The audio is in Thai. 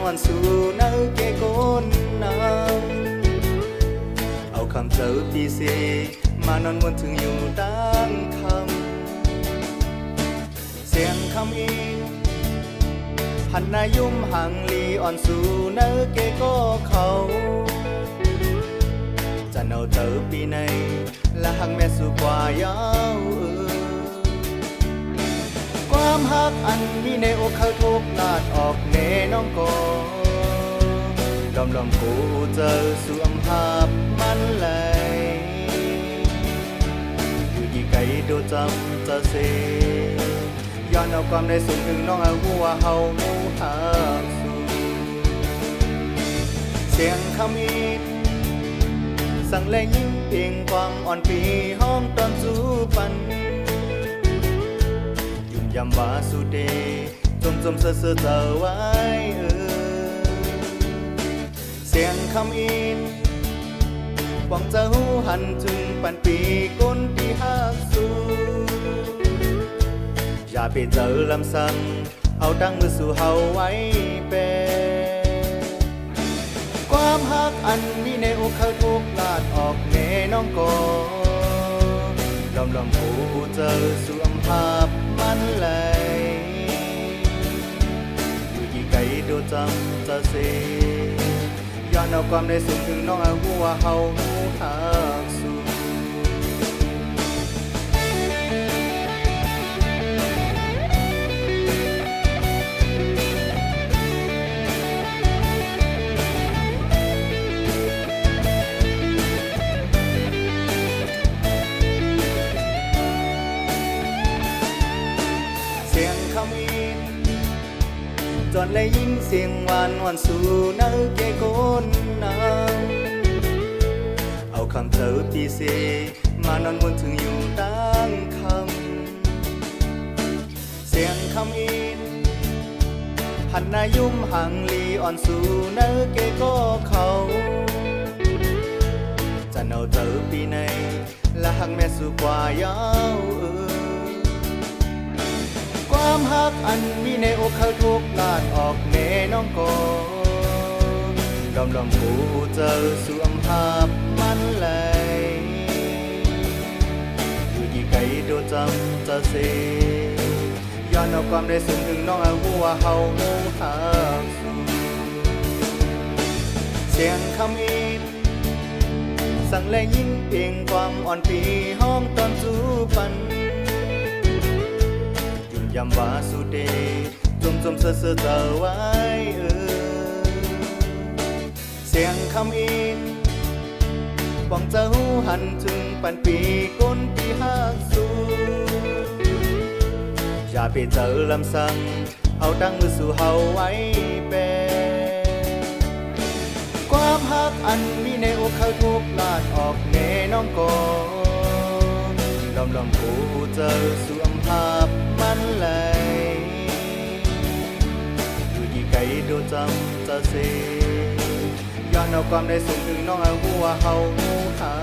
วันสู่เนื้อเกโกนน้ำเอาคำเจอปีเสมานอนวนถึงอยู่ดังคำเสียงคำอีพันนายุ่มหังลีอ่อนสู่เนื้อเกโกเขาจะเอาเจอปีในและหังแม่สู่กว่ายาวความฮักอันมีในอกเขาทุกลาดออกเนน้องก็ลอมกูเจอสู่อำภาพมันเลยอยู่ที่ไกลโดจำจะเสย้อนเอาความในสูงถึงน้องเอาหัวเฮาหูหักสู่เสียงคำอีสั่งและยิ้มเพียงความอ่อนปีห้องตอนสู่ปันยำว่าสุดเดจมเสือเจอไว้เสียงคำอินหวังจะหูหันถึงปันปีก้นที่หักสูอย่าไปเจอลำสั่งเอาดังมือสู่เฮาไว้เป็นความหักอันมีในอกเขาทุกลาดออกเนน้องก็ลอมกูเจอสู่อำภาพมันเลยอยู่ที่ไกลโดจำจะเสย้อนเอาความในสูงถึงน้องเอาหัวเฮาหูหักสู่จอนและยิ่งเสียงหวานวันสู่เนื้อเกโกนน้ำเอาคำเจอปีเสมานอนวนถึงอยู่ดังคำเสียงคำอินพันนายุ่มหังลีอ่อนสู่เนื้อเกโกเขาจะเอาเจอปีในและหังแม่สู่กว่ายาวความฮักอันมีในอกเขาทุกลาดออกเนน้องก็ลอมกูเจอสู่อำภาพมันเลยอยู่ที่ไกลโดจำจะเสย้อนเอาความในสูงถึงน้องเอาหัวเฮาหูหักสู่เสียงคำอินสั่งและยิ้มเพียงความอ่อนปีห้องตอนสู่ปันยำว่าสุดเดจมเสือเจอไว้เสียงคำอินหวังจะหูหันถึงปันปีก้นที่หักสูอย่าไปเจอลำสั่งเอาดังมือสู่เฮาไว้เป็นความฮักอันมีในอกเขาทุกลาดออกเนน้องก็ลอมกูเจอสู่อำภาพมันเลยอยู่ที่ไกลโดจำจะเสย้อนเอาความในสูงถึงน้องเอาหัวเฮาหูหั